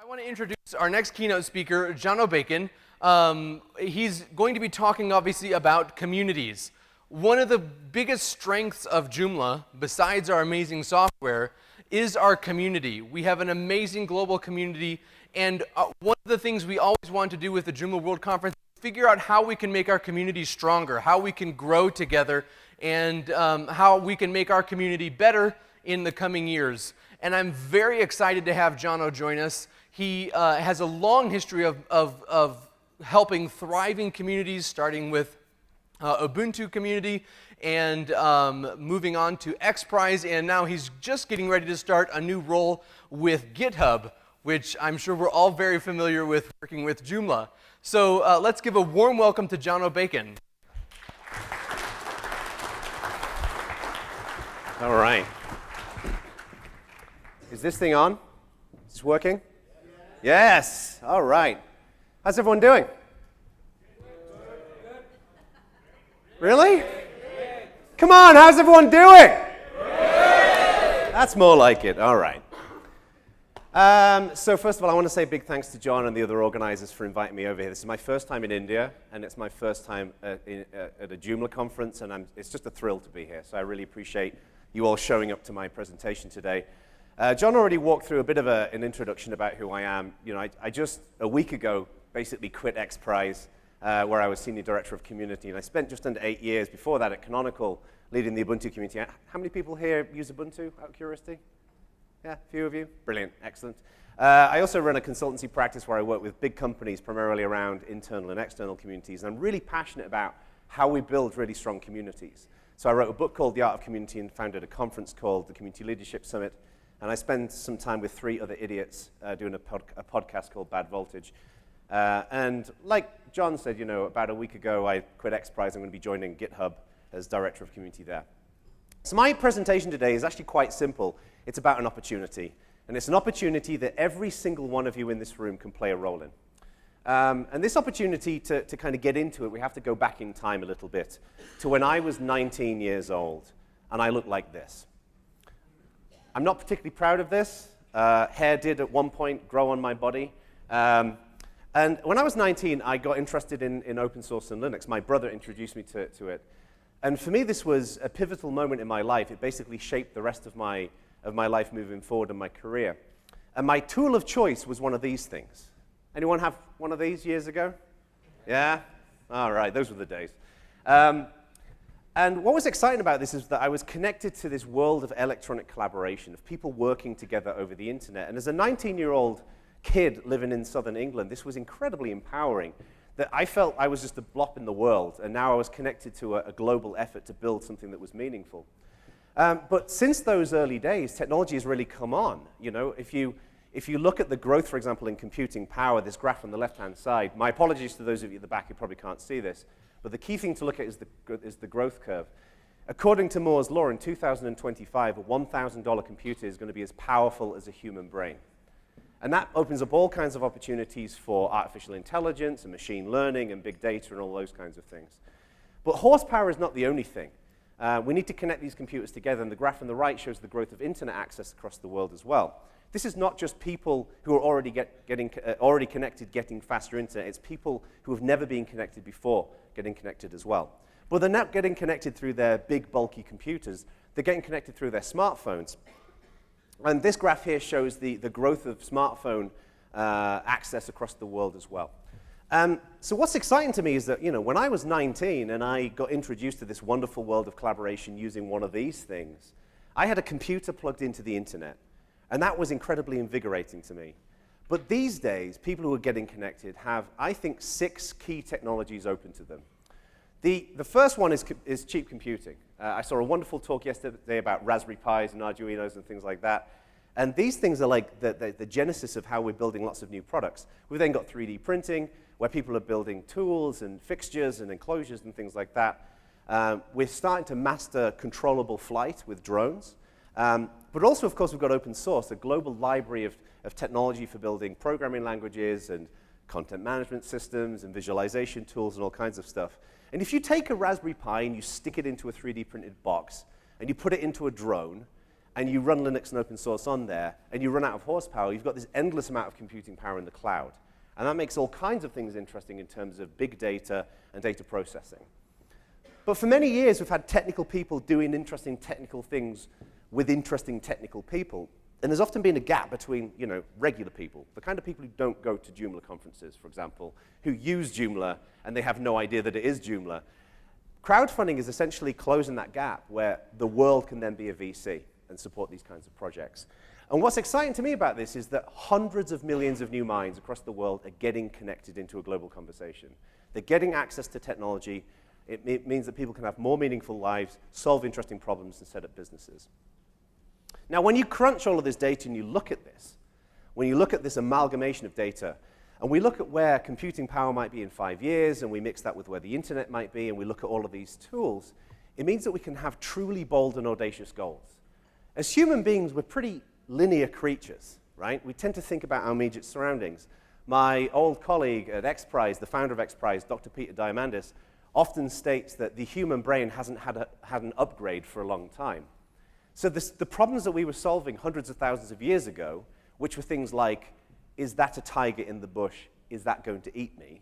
want to introduce our next keynote speaker, Jono Bacon. He's going to be talking, obviously, about communities. One of the biggest strengths of Joomla, besides our amazing software, is our community. We have an amazing global community, and one of the things we always want to do with the Joomla World Conference is figure out how we can make our community stronger, how we can grow together, and how we can make our community better in the coming years. And I'm very excited to have Jono join us. He has a long history of helping thriving communities, starting with Ubuntu community and moving on to XPRIZE, and now he's just getting ready to start a new role with GitHub, which I'm sure we're all very familiar with working with Joomla. So let's give a warm welcome to Jono Bacon. All right. Is this thing on? Is this working? Yes. All right. How's everyone doing? Really? Come on, how's everyone doing? That's more like it. All right. So first of all, I want to say big thanks to John and the other organizers for inviting me over here. This is my first time in India, and it's my first time at a Joomla conference, and it's just a thrill to be here. So I really appreciate you all showing up to my presentation today. John already walked through a bit of an introduction about who I am. You know, I just, a week ago, basically quit XPRIZE, where I was Senior Director of Community, and I spent just under 8 years before that at Canonical leading the Ubuntu community. How many people here use Ubuntu, out of curiosity? Yeah, a few of you? Brilliant, excellent. I also run a consultancy practice where I work with big companies, primarily around internal and external communities, and I'm really passionate about how we build really strong communities. So I wrote a book called The Art of Community and founded a conference called the Community Leadership Summit, and I spent some time with 3 other idiots doing a podcast called Bad Voltage. And like John said, you know, about a week ago, I quit XPRIZE. I'm going to be joining GitHub as Director of Community there. So my presentation today is actually quite simple. It's about an opportunity. And it's an opportunity that every single one of you in this room can play a role in. And this opportunity, to kind of get into it, we have to go back in time a little bit to when I was 19 years old, and I looked like this. I'm not particularly proud of this. Hair did at one point grow on my body. And when I was 19, I got interested in open source and Linux. My brother introduced me to it. And for me, this was a pivotal moment in my life. It basically shaped the rest of my life moving forward in my career. And my tool of choice was one of these things. Anyone have one of these years ago? Yeah? All right, those were the days. And what was exciting about this is that I was connected to this world of electronic collaboration, of people working together over the internet. And as a 19-year-old kid living in southern England, this was incredibly empowering, that I felt I was just a blop in the world, and now I was connected to a global effort to build something that was meaningful. But since those early days, technology has really come on. You know, if you look at the growth, for example, in computing power, this graph on the left-hand side, my apologies to those of you at the back who probably can't see this, but the key thing to look at is the growth curve. According to Moore's law, in 2025, a $1,000 computer is going to be as powerful as a human brain. And that opens up all kinds of opportunities for artificial intelligence and machine learning and big data and all those kinds of things. But horsepower is not the only thing. We need to connect these computers together, and the graph on the right shows the growth of internet access across the world as well. This is not just people who are already connected getting faster internet. It's people who have never been connected before getting connected as well. But they're not getting connected through their big, bulky computers. They're getting connected through their smartphones. And this graph here shows the growth of smartphone access across the world as well. So what's exciting to me is that, you know, when I was 19 and I got introduced to this wonderful world of collaboration using one of these things, I had a computer plugged into the internet. And that was incredibly invigorating to me. But these days, people who are getting connected have, I think, 6 key technologies open to them. The first one is cheap computing. I saw a wonderful talk yesterday about Raspberry Pis and Arduinos and things like that. And these things are like the genesis of how we're building lots of new products. We've then got 3D printing, where people are building tools and fixtures and enclosures and things like that. We're starting to master controllable flight with drones. But also, of course, we've got open source, a global library of technology for building programming languages and content management systems and visualization tools and all kinds of stuff. And if you take a Raspberry Pi and you stick it into a 3D printed box and you put it into a drone, and you run Linux and open source on there, and you run out of horsepower, you've got this endless amount of computing power in the cloud. And that makes all kinds of things interesting in terms of big data and data processing. But for many years, we've had technical people doing interesting technical things with interesting technical people. And there's often been a gap between, regular people, the kind of people who don't go to Joomla conferences, for example, who use Joomla and they have no idea that it is Joomla. Crowdfunding is essentially closing that gap where the world can then be a VC and support these kinds of projects. And what's exciting to me about this is that hundreds of millions of new minds across the world are getting connected into a global conversation. They're getting access to technology. It means that people can have more meaningful lives, solve interesting problems, and set up businesses. Now, when you crunch all of this data and you look at this, when you look at this amalgamation of data, and we look at where computing power might be in 5 years, and we mix that with where the internet might be, and we look at all of these tools, it means that we can have truly bold and audacious goals. As human beings, we're pretty linear creatures, right? We tend to think about our immediate surroundings. My old colleague at XPRIZE, the founder of XPRIZE, Dr. Peter Diamandis, often states that the human brain hasn't had an upgrade for a long time. So the problems that we were solving hundreds of thousands of years ago, which were things like, is that a tiger in the bush? Is that going to eat me?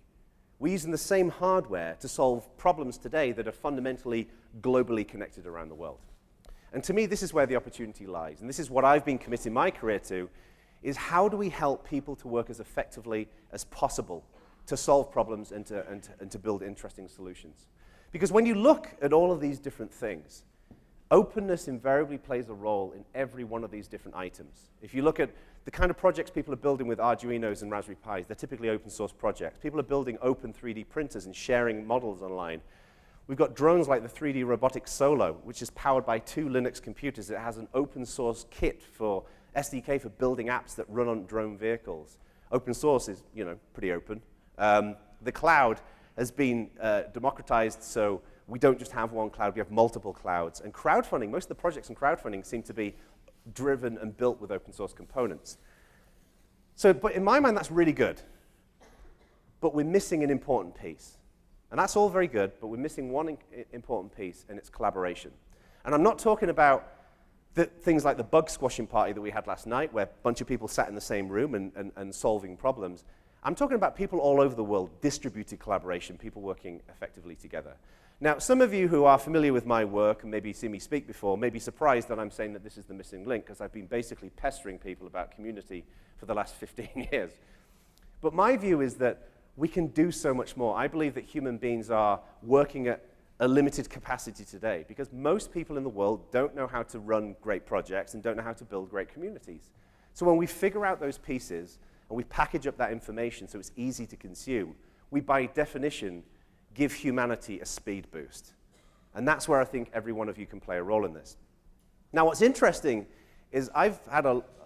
We're using the same hardware to solve problems today that are fundamentally globally connected around the world. And to me, this is where the opportunity lies. And this is what I've been committing my career to, is how do we help people to work as effectively as possible to solve problems and to build interesting solutions. Because when you look at all of these different things, openness invariably plays a role in every one of these different items. If you look at the kind of projects people are building with Arduinos and Raspberry Pis, they're typically open source projects. People are building open 3D printers and sharing models online. We've got drones like the 3D robotic Solo, which is powered by 2 Linux computers. It has an open source kit for SDK for building apps that run on drone vehicles. Open source is, pretty open. The cloud has been democratized, so we don't just have one cloud, we have multiple clouds. And crowdfunding, most of the projects in crowdfunding seem to be driven and built with open source components. But in my mind, that's really good. But we're missing an important piece. And that's all very good, but we're missing one important piece, and it's collaboration. And I'm not talking about things like the bug squashing party that we had last night, where a bunch of people sat in the same room and solving problems. I'm talking about people all over the world, distributed collaboration, people working effectively together. Now, some of you who are familiar with my work and maybe seen me speak before may be surprised that I'm saying that this is the missing link, because I've been basically pestering people about community for the last 15 years. But my view is that we can do so much more. I believe that human beings are working at a limited capacity today, because most people in the world don't know how to run great projects and don't know how to build great communities. So when we figure out those pieces and we package up that information so it's easy to consume, we by definition give humanity a speed boost. And that's where I think every one of you can play a role in this. Now, what's interesting is I've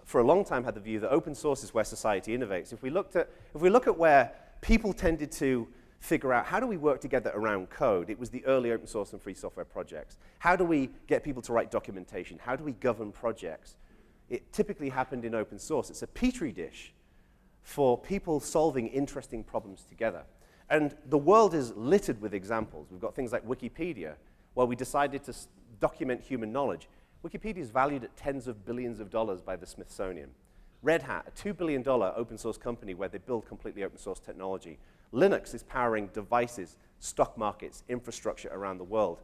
for a long time had the view that open source is where society innovates. If we look at where people tended to figure out how do we work together around code, it was the early open source and free software projects. How do we get people to write documentation? How do we govern projects? It typically happened in open source. It's a petri dish for people solving interesting problems together. And the world is littered with examples. We've got things like Wikipedia, where we decided to document human knowledge. Wikipedia is valued at tens of billions of dollars by the Smithsonian. Red Hat, a $2 billion open source company where they build completely open source technology. Linux is powering devices, stock markets, infrastructure around the world.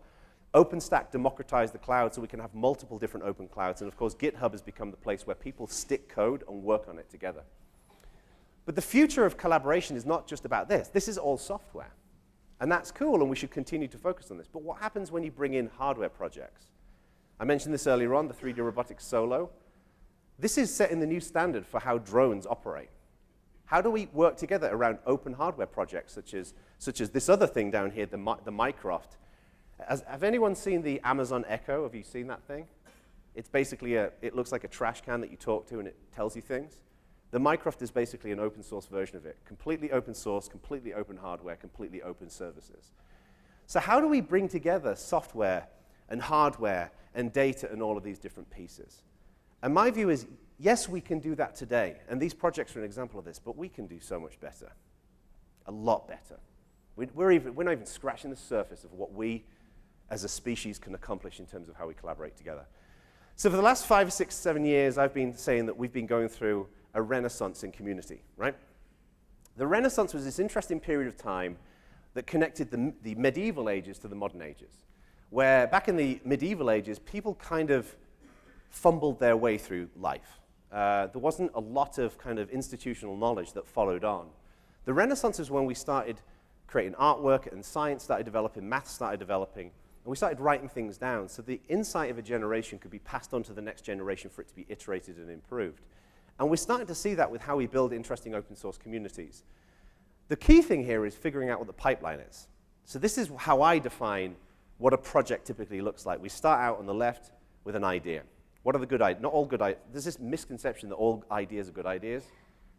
OpenStack democratized the cloud so we can have multiple different open clouds. And of course, GitHub has become the place where people stick code and work on it together. But the future of collaboration is not just about this. This is all software. And that's cool, and we should continue to focus on this. But what happens when you bring in hardware projects? I mentioned this earlier on, the 3D robotic Solo. This is setting the new standard for how drones operate. How do we work together around open hardware projects, such as this other thing down here, the Mycroft? Have anyone seen the Amazon Echo? Have you seen that thing? It's basically it looks like a trash can that you talk to, and it tells you things. The Mycroft is basically an open source version of it. Completely open source, completely open hardware, completely open services. So how do we bring together software and hardware and data and all of these different pieces? And my view is, yes, we can do that today. And these projects are an example of this, but we can do so much better. A lot better. We're not even scratching the surface of what we as a species can accomplish in terms of how we collaborate together. So for the last 5, 6, 7 years, I've been saying that we've been going through a renaissance in community, right? The Renaissance was this interesting period of time that connected the medieval ages to the modern ages, where back in the medieval ages, people kind of fumbled their way through life. There wasn't a lot of kind of institutional knowledge that followed on. The Renaissance is when we started creating artwork and science started developing, math started developing, and we started writing things down so the insight of a generation could be passed on to the next generation for it to be iterated and improved. And we're starting to see that with how we build interesting open source communities. The key thing here is figuring out what the pipeline is. So this is how I define what a project typically looks like. We start out on the left with an idea. What are the good ideas? Not all good ideas. There's this misconception that all ideas are good ideas.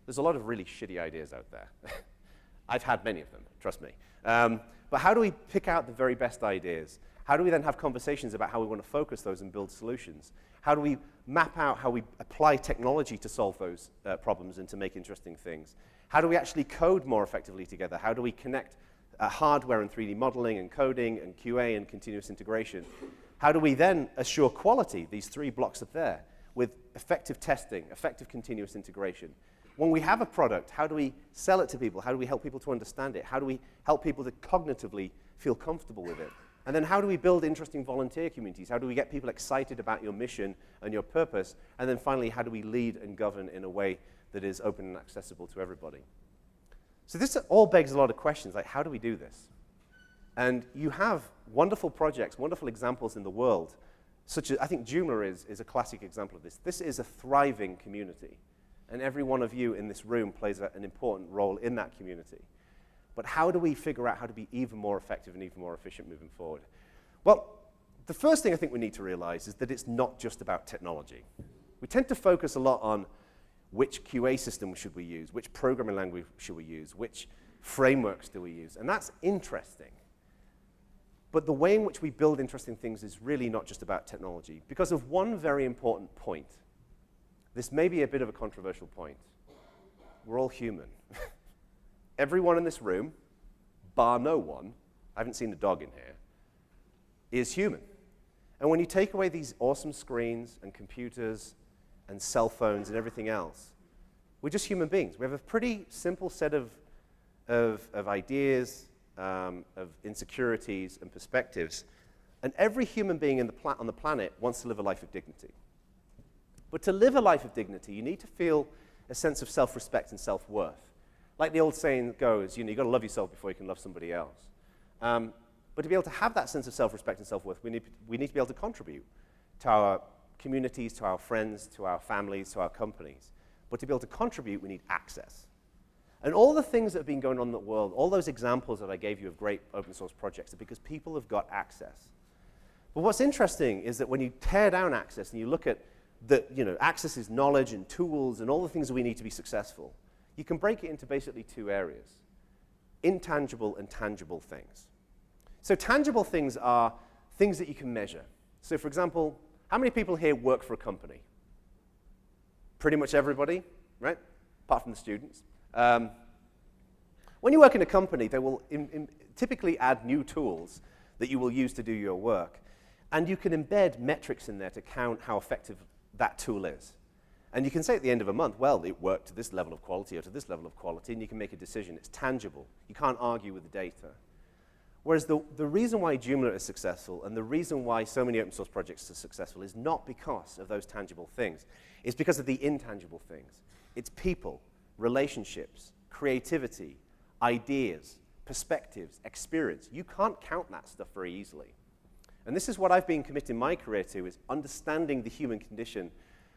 There's a lot of really shitty ideas out there. I've had many of them, trust me. But how do we pick out the very best ideas? How do we then have conversations about how we want to focus those and build solutions? How do we map out how we apply technology to solve those problems and to make interesting things? How do we actually code more effectively together? How do we connect hardware and 3D modeling and coding and QA and continuous integration? How do we then assure quality, these 3 blocks up there, with effective testing, effective continuous integration? When we have a product, how do we sell it to people? How do we help people to understand it? How do we help people to cognitively feel comfortable with it? And then how do we build interesting volunteer communities? How do we get people excited about your mission and your purpose? And then finally, how do we lead and govern in a way that is open and accessible to everybody? So this all begs a lot of questions, like how do we do this? And you have wonderful projects, wonderful examples in the world, such as, I think Joomla is a classic example of this. This is a thriving community. And every one of you in this room plays an important role in that community. But how do we figure out how to be even more effective and even more efficient moving forward? Well, the first thing I think we need to realize is that it's not just about technology. We tend to focus a lot on which QA system should we use, which programming language should we use, which frameworks do we use, and that's interesting. But the way in which we build interesting things is really not just about technology, because of one very important point. This may be a bit of a controversial point. We're all human. Everyone in this room, bar no one, I haven't seen a dog in here, is human. And when you take away these awesome screens and computers and cell phones and everything else, we're just human beings. We have a pretty simple set of ideas, of insecurities and perspectives. And every human being on the planet wants to live a life of dignity. But to live a life of dignity, you need to feel a sense of self-respect and self-worth. Like the old saying goes, you've got to love yourself before you can love somebody else. But to be able to have that sense of self-respect and self-worth, we need to be able to contribute to our communities, to our friends, to our families, to our companies. But to be able to contribute, we need access. And all the things that have been going on in the world, all those examples that I gave you of great open source projects are because people have got access. But what's interesting is that when you tear down access and you look at access is knowledge and tools and all the things that we need to be successful, you can break it into basically 2 areas: intangible and tangible things. So tangible things are things that you can measure. So for example, how many people here work for a company? Pretty much everybody, right? Apart from the students. When you work in a company, they will typically add new tools that you will use to do your work. And you can embed metrics in there to count how effective that tool is. And you can say at the end of a month, well, it worked to this level of quality or to this level of quality, and you can make a decision. It's tangible. You can't argue with the data. Whereas the reason why Joomla is successful and the reason why so many open source projects are successful is not because of those tangible things. It's because of the intangible things. It's people, relationships, creativity, ideas, perspectives, experience. You can't count that stuff very easily. And this is what I've been committing my career to, is understanding the human condition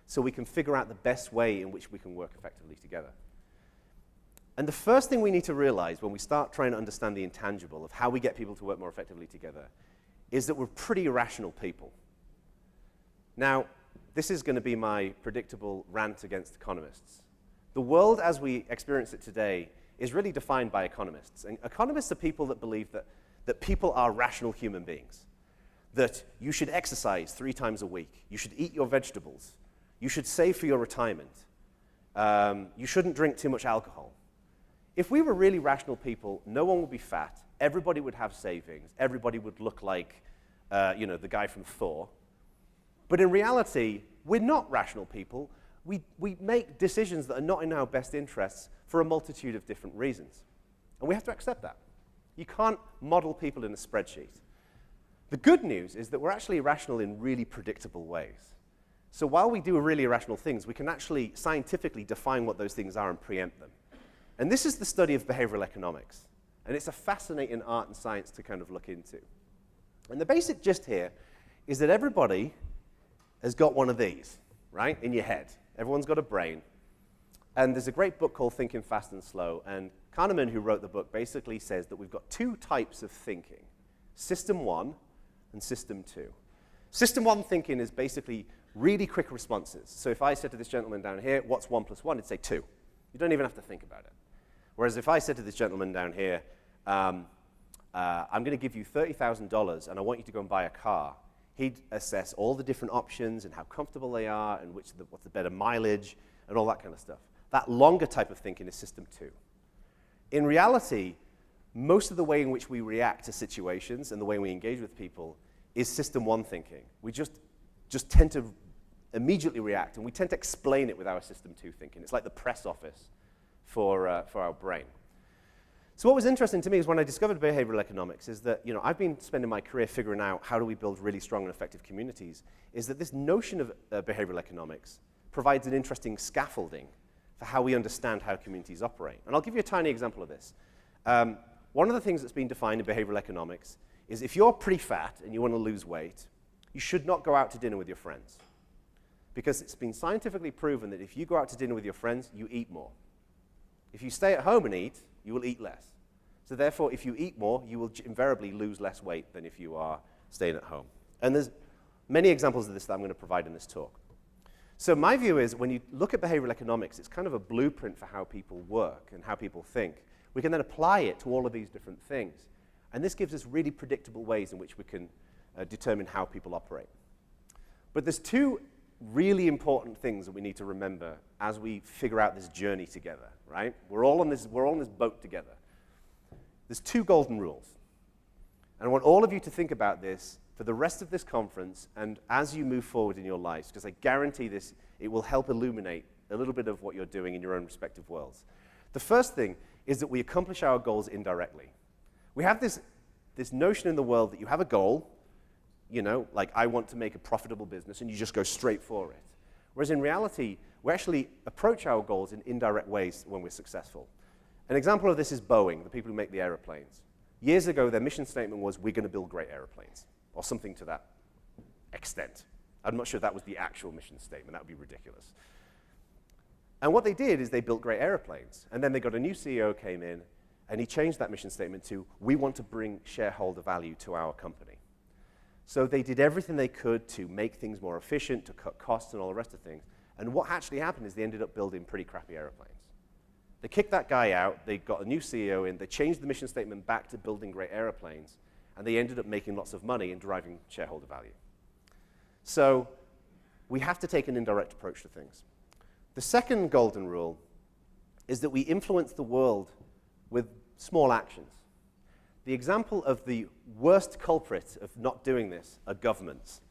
so we can figure out the best way in which we can work effectively together. And the first thing we need to realize when we start trying to understand the intangible of how we get people to work more effectively together is that we're pretty irrational people. Now, this is going to be my predictable rant against economists. The world as we experience it today is really defined by economists. And economists are people that believe that people are rational human beings, that you should exercise 3 times a week, you should eat your vegetables, you should save for your retirement, you shouldn't drink too much alcohol. If we were really rational people, no one would be fat, everybody would have savings, everybody would look like the guy from Thor. But in reality, we're not rational people. We make decisions that are not in our best interests for a multitude of different reasons. And we have to accept that. You can't model people in a spreadsheet. The good news is that we're actually irrational in really predictable ways. So while we do really irrational things, we can actually scientifically define what those things are and preempt them. And this is the study of behavioral economics. And it's a fascinating art and science to kind of look into. And the basic gist here is that everybody has got one of these, right, in your head. Everyone's got a brain. And there's a great book called Thinking Fast and Slow. And Kahneman, who wrote the book, basically says that we've got two types of thinking, System 1 and System 2. System 1 thinking is basically really quick responses. So if I said to this gentleman down here, what's 1 plus 1? It'd say 2. You don't even have to think about it. Whereas if I said to this gentleman down here, I'm going to give you $30,000 and I want you to go and buy a car, he'd assess all the different options and how comfortable they are and what's the better mileage and all that kind of stuff. That longer type of thinking is System 2. In reality, most of the way in which we react to situations and the way we engage with people is System 1 thinking. We just tend to immediately react, and we tend to explain it with our System 2 thinking. It's like the press office for our brain. So what was interesting to me is when I discovered behavioral economics is that, I've been spending my career figuring out how do we build really strong and effective communities, is that this notion of behavioral economics provides an interesting scaffolding for how we understand how communities operate. And I'll give you a tiny example of this. One of the things that's been defined in behavioral economics is if you're pretty fat and you want to lose weight, you should not go out to dinner with your friends. Because it's been scientifically proven that if you go out to dinner with your friends, you eat more. If you stay at home and eat, you will eat less. So therefore, if you eat more, you will invariably lose less weight than if you are staying at home. And there's many examples of this that I'm going to provide in this talk. So my view is when you look at behavioral economics, it's kind of a blueprint for how people work and how people think. We can then apply it to all of these different things. And this gives us really predictable ways in which we can determine how people operate. But there's two really important things that we need to remember as we figure out this journey together, right? We're all on this boat together. There's two golden rules. And I want all of you to think about this for the rest of this conference and as you move forward in your lives, because I guarantee this, it will help illuminate a little bit of what you're doing in your own respective worlds. The first thing is that we accomplish our goals indirectly. We have this notion in the world that you have a goal, like I want to make a profitable business, and you just go straight for it. Whereas in reality, we actually approach our goals in indirect ways when we're successful. An example of this is Boeing, the people who make the airplanes. Years ago, their mission statement was, we're going to build great airplanes, or something to that extent. I'm not sure that was the actual mission statement. That would be ridiculous. And what they did is they built great airplanes. And then they got a new CEO came in, and he changed that mission statement to, we want to bring shareholder value to our company. So they did everything they could to make things more efficient, to cut costs and all the rest of things. And what actually happened is they ended up building pretty crappy airplanes. They kicked that guy out, they got a new CEO in, they changed the mission statement back to building great airplanes, and they ended up making lots of money and driving shareholder value. So we have to take an indirect approach to things. The second golden rule is that we influence the world with small actions. The example of the worst culprit of not doing this are governments.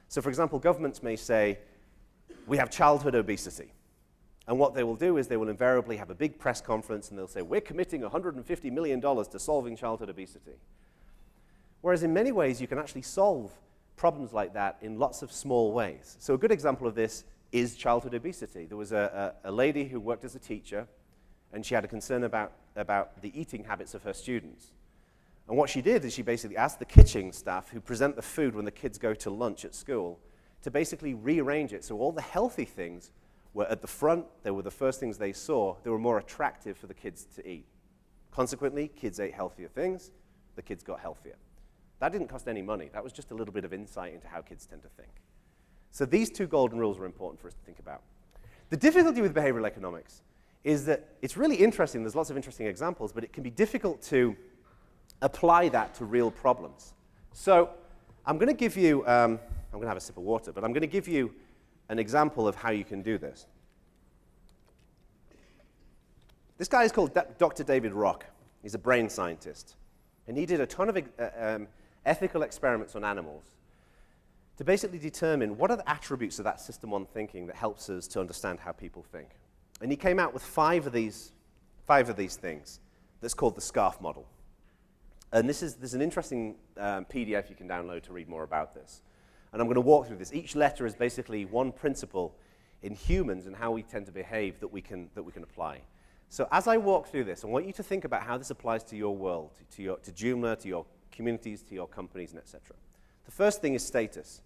So for example, governments may say, we have childhood obesity. And what they will do is they will invariably have a big press conference and they'll say, we're committing $150 million to solving childhood obesity. Whereas in many ways, you can actually solve problems like that in lots of small ways. So a good example of this is childhood obesity. There was a lady who worked as a teacher, and she had a concern about the eating habits of her students. And what she did is she basically asked the kitchen staff who present the food when the kids go to lunch at school to basically rearrange it so all the healthy things were at the front, they were the first things they saw, they were more attractive for the kids to eat. Consequently, kids ate healthier things, the kids got healthier. That didn't cost any money. That was just a little bit of insight into how kids tend to think. So these two golden rules are important for us to think about. The difficulty with behavioral economics is that it's really interesting, there's lots of interesting examples, but it can be difficult to apply that to real problems. So I'm going to give you, I'm going to have a sip of water, but I'm going to give you an example of how you can do this. This guy is called Dr. David Rock. He's a brain scientist. And he did a ton of ethical experiments on animals to basically determine what are the attributes of that system one thinking that helps us to understand how people think. And he came out with five of these things that's called the SCARF model. And there's an interesting PDF you can download to read more about this. And I'm going to walk through this. Each letter is basically one principle in humans and how we tend to behave that we can apply. So as I walk through this, I want you to think about how this applies to your world, to Joomla, to your communities, to your companies, and etc. The first thing is status.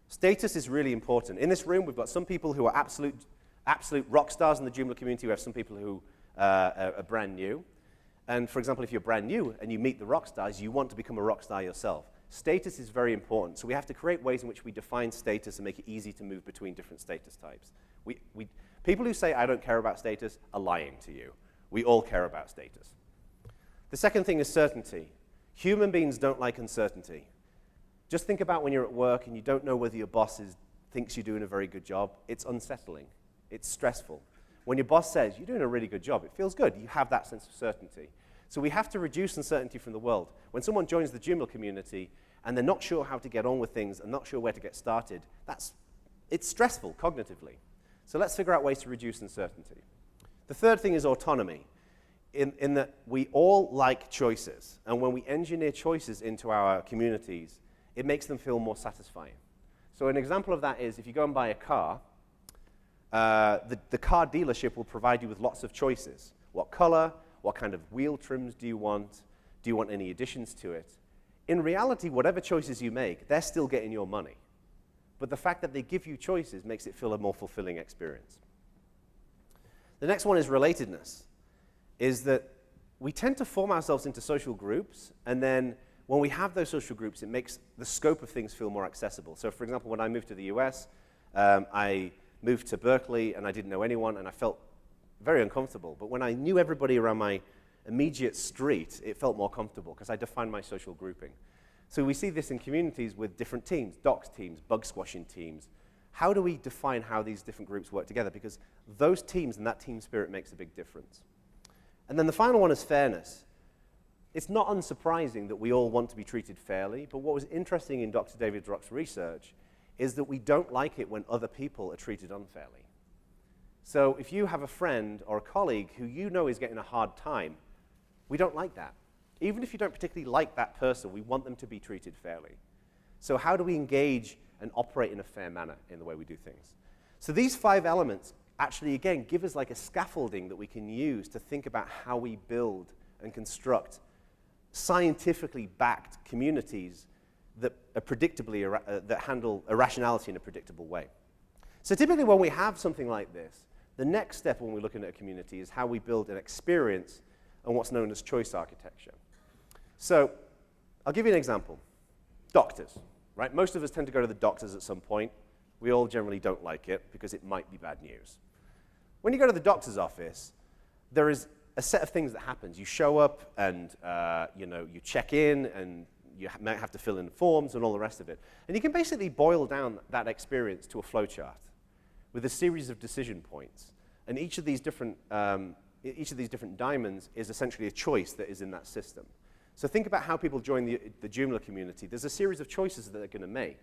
Status is really important. In this room, we've got some people who are absolute rock stars in the Joomla community. We have some people who are brand new. And for example, if you're brand new and you meet the rock stars, you want to become a rock star yourself. Status is very important. So we have to create ways in which we define status and make it easy to move between different status types. People who say, I don't care about status, are lying to you. We all care about status. The second thing is certainty. Human beings don't like uncertainty. Just think about when you're at work and you don't know whether your boss thinks you're doing a very good job. It's unsettling. It's stressful. When your boss says, you're doing a really good job, it feels good. You have that sense of certainty. So we have to reduce uncertainty from the world. When someone joins the Joomla community and they're not sure how to get on with things and not sure where to get started, it's stressful cognitively. So let's figure out ways to reduce uncertainty. The third thing is autonomy, in that we all like choices. And when we engineer choices into our communities, it makes them feel more satisfying. So an example of that is if you go and buy a car, the car dealership will provide you with lots of choices. What color? What kind of wheel trims do you want? Do you want any additions to it? In reality, whatever choices you make, they're still getting your money. But the fact that they give you choices makes it feel a more fulfilling experience. The next one is relatedness, is that we tend to form ourselves into social groups, and then when we have those social groups, it makes the scope of things feel more accessible. So for example, when I moved to the US, I moved to Berkeley, and I didn't know anyone, and I felt very uncomfortable. But when I knew everybody around my immediate street, it felt more comfortable, because I defined my social grouping. So we see this in communities with different teams, docs teams, bug squashing teams. How do we define how these different groups work together? Because those teams and that team spirit makes a big difference. And then the final one is fairness. It's not unsurprising that we all want to be treated fairly, but what was interesting in Dr. David Drock's research is that we don't like it when other people are treated unfairly. So if you have a friend or a colleague who you know is getting a hard time, we don't like that. Even if you don't particularly like that person, we want them to be treated fairly. So how do we engage and operate in a fair manner in the way we do things? So these 5 elements actually, again, give us like a scaffolding that we can use to think about how we build and construct scientifically backed communities that are that handle irrationality in a predictable way. So typically when we have something like this, the next step when we're looking at a community is how we build an experience and what's known as choice architecture. So I'll give you an example. Doctors, right? Most of us tend to go to the doctors at some point. We all generally don't like it because it might be bad news. When you go to the doctor's office, there is a set of things that happens. You show up and you check in and you might have to fill in forms and all the rest of it. And you can basically boil down that experience to a flowchart with a series of decision points. And each of these different diamonds is essentially a choice that is in that system. So think about how people join the Joomla community. There's a series of choices that they're going to make.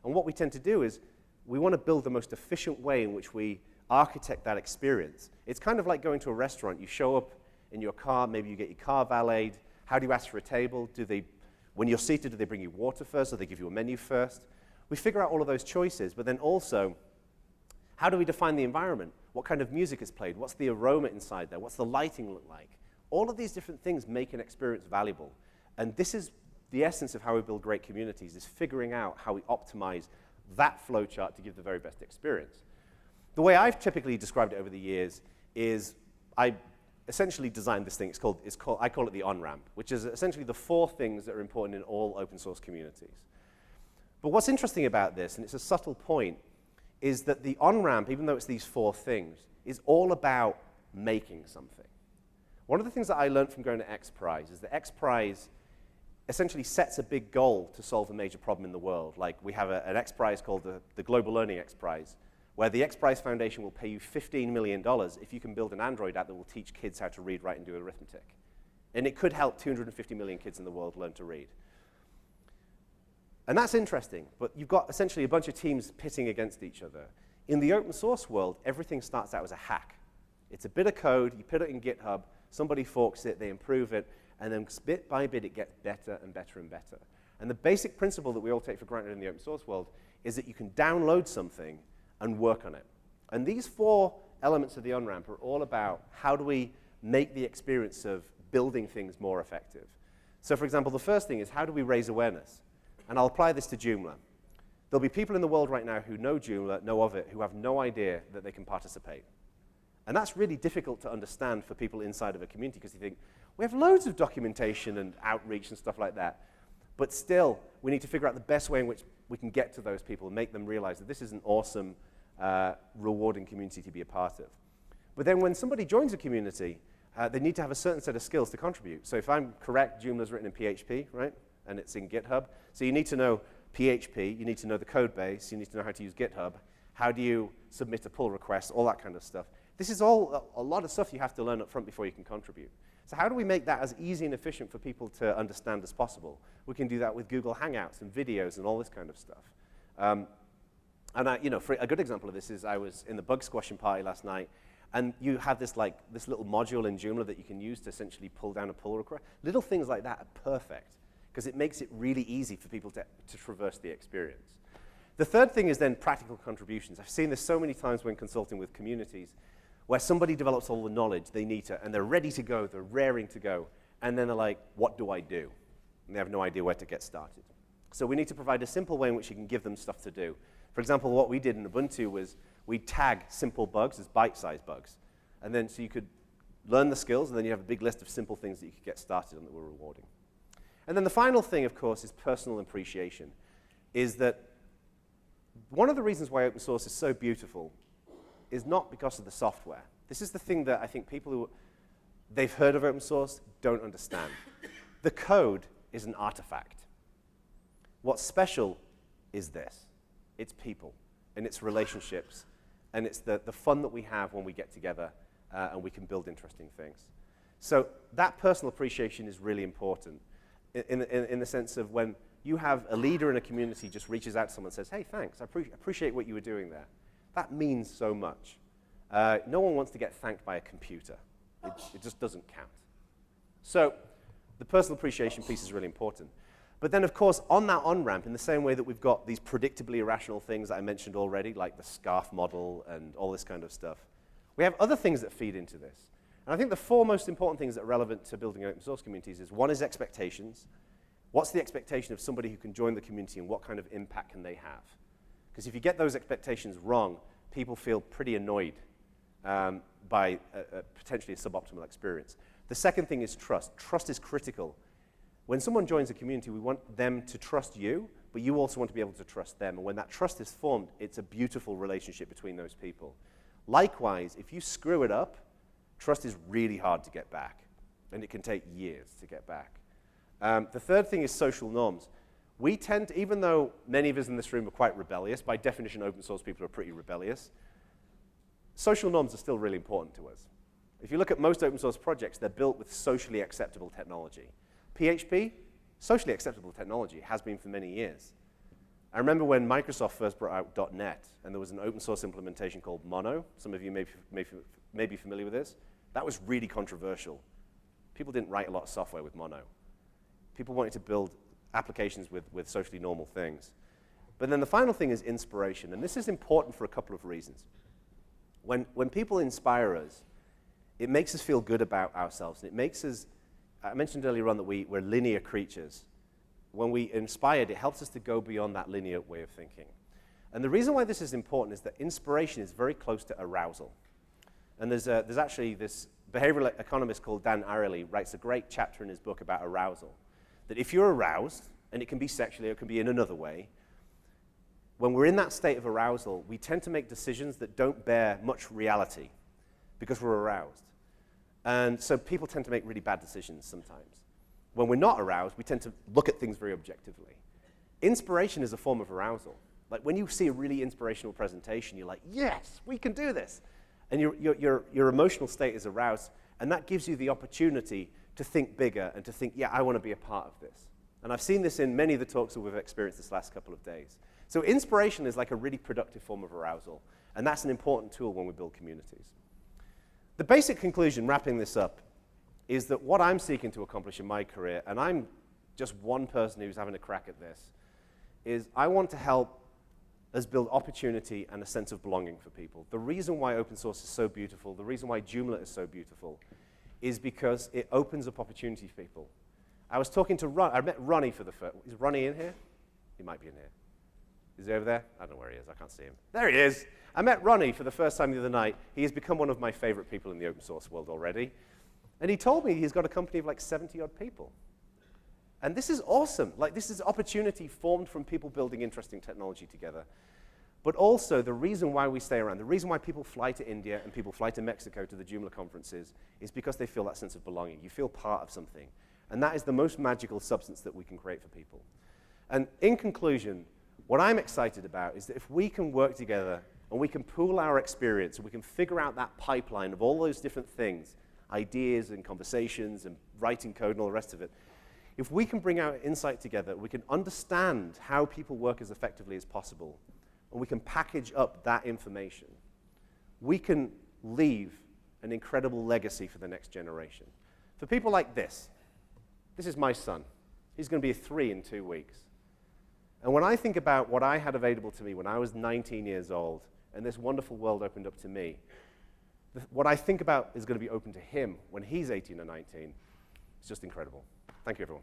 And what we tend to do is we want to build the most efficient way in which we architect that experience. It's kind of like going to a restaurant. You show up in your car, maybe you get your car valeted. How do you ask for a table? When you're seated, do they bring you water first or do they give you a menu first? We figure out all of those choices, but then also, how do we define the environment? What kind of music is played? What's the aroma inside there? What's the lighting look like? All of these different things make an experience valuable. And this is the essence of how we build great communities, is figuring out how we optimize that flowchart to give the very best experience. The way I've typically described it over the years is I essentially designed this thing. I call it the onramp, which is essentially the 4 things that are important in all open source communities. But what's interesting about this, and it's a subtle point, is that the onramp, even though it's these 4 things, is all about making something. One of the things that I learned from going to X Prize is that X Prize essentially sets a big goal to solve a major problem in the world. Like we have an X Prize called the Global Learning X Prize, where the X Prize Foundation will pay you $15 million if you can build an Android app that will teach kids how to read, write, and do arithmetic. And it could help 250 million kids in the world learn to read. And that's interesting, but you've got essentially a bunch of teams pitting against each other. In the open source world, everything starts out as a hack. It's a bit of code, you put it in GitHub, somebody forks it, they improve it, and then bit by bit it gets better and better and better. And the basic principle that we all take for granted in the open source world is that you can download something and work on it. And these 4 elements of the onramp are all about how do we make the experience of building things more effective. So for example, the first thing is how do we raise awareness? And I'll apply this to Joomla. There'll be people in the world right now who know Joomla, know of it, who have no idea that they can participate. And that's really difficult to understand for people inside of a community because you think, we have loads of documentation and outreach and stuff like that. But still, we need to figure out the best way in which we can get to those people and make them realize that this is an awesome, rewarding community to be a part of. But then when somebody joins a community, they need to have a certain set of skills to contribute. So if I'm correct, Joomla's written in PHP, right? And it's in GitHub. So you need to know PHP, you need to know the code base, you need to know how to use GitHub, how do you submit a pull request, all that kind of stuff. This is all a lot of stuff you have to learn up front before you can contribute. So how do we make that as easy and efficient for people to understand as possible? We can do that with Google Hangouts and videos and all this kind of stuff. For a good example of this is I was in the bug squashing party last night, and you have this little module in Joomla that you can use to essentially pull down a pull request. Little things like that are perfect because it makes it really easy for people to traverse the experience. The third thing is then practical contributions. I've seen this so many times when consulting with communities where somebody develops all the knowledge they need to, and they're ready to go, they're raring to go, and then they're like, what do I do? And they have no idea where to get started. So we need to provide a simple way in which you can give them stuff to do. For example, what we did in Ubuntu was we tag simple bugs as bite-sized bugs. And then so you could learn the skills, and then you have a big list of simple things that you could get started on that were rewarding. And then the final thing, of course, is personal appreciation, is that one of the reasons why open source is so beautiful is not because of the software. This is the thing that I think people who they've heard of open source don't understand. The code is an artifact. What's special is this. It's people, and it's relationships, and it's the fun that we have when we get together and we can build interesting things. So that personal appreciation is really important in the sense of when you have a leader in a community just reaches out to someone and says, hey, thanks, I appreciate what you were doing there. That means so much. No one wants to get thanked by a computer. It just doesn't count. So the personal appreciation piece is really important. But then, of course, on that on-ramp, in the same way that we've got these predictably irrational things that I mentioned already, like the scarf model and all this kind of stuff, we have other things that feed into this. And I think the 4 most important things that are relevant to building open source communities is, one is expectations. What's the expectation of somebody who can join the community, and what kind of impact can they have? Because if you get those expectations wrong, people feel pretty annoyed by potentially a suboptimal experience. The second thing is trust. Trust is critical. When someone joins a community, we want them to trust you, but you also want to be able to trust them. And when that trust is formed, it's a beautiful relationship between those people. Likewise, if you screw it up, trust is really hard to get back, and it can take years to get back. The third thing is social norms. We tend to, even though many of us in this room are quite rebellious, by definition open source people are pretty rebellious, social norms are still really important to us. If you look at most open source projects, they're built with socially acceptable technology. PHP, socially acceptable technology, has been for many years. I remember when Microsoft first brought out .NET, and there was an open source implementation called Mono. Some of you may be familiar with this. That was really controversial. People didn't write a lot of software with Mono. People wanted to build applications with socially normal things. But then the final thing is inspiration, and this is important for a couple of reasons. When people inspire us, it makes us feel good about ourselves, and it makes us, I mentioned earlier on that we're linear creatures. When we inspired, it helps us to go beyond that linear way of thinking. And the reason why this is important is that inspiration is very close to arousal. And there's actually this behavioral economist called Dan Ariely writes a great chapter in his book about arousal. That if you're aroused, and it can be sexually or it can be in another way, when we're in that state of arousal, we tend to make decisions that don't bear much reality because we're aroused. And so people tend to make really bad decisions sometimes. When we're not aroused, we tend to look at things very objectively. Inspiration is a form of arousal. Like when you see a really inspirational presentation, you're like, yes, we can do this. And your emotional state is aroused, and that gives you the opportunity to think bigger and to think, yeah, I want to be a part of this. And I've seen this in many of the talks that we've experienced this last couple of days. So inspiration is like a really productive form of arousal, and that's an important tool when we build communities. The basic conclusion, wrapping this up, is that what I'm seeking to accomplish in my career, and I'm just one person who's having a crack at this, is I want to help us build opportunity and a sense of belonging for people. The reason why open source is so beautiful, the reason why Joomla is so beautiful, is because it opens up opportunity for people. I was talking to I met Ronnie for the first, is Ronnie in here? He might be in here. Is he over there? I don't know where he is, I can't see him. There he is. I met Ronnie for the first time the other night. He has become one of my favorite people in the open source world already. And he told me he's got a company of like 70-odd people. And this is awesome. Like, this is opportunity formed from people building interesting technology together. But also, the reason why we stay around, the reason why people fly to India and people fly to Mexico to the Joomla conferences is because they feel that sense of belonging. You feel part of something. And that is the most magical substance that we can create for people. And in conclusion, what I'm excited about is that if we can work together and we can pool our experience and we can figure out that pipeline of all those different things, ideas and conversations and writing code and all the rest of it, if we can bring our insight together, we can understand how people work as effectively as possible, and we can package up that information, we can leave an incredible legacy for the next generation. For people like this is my son. He's going to be 3 in 2 weeks. And when I think about what I had available to me when I was 19 years old, and this wonderful world opened up to me, what I think about is going to be open to him when he's 18 or 19. It's just incredible. Thank you, everyone.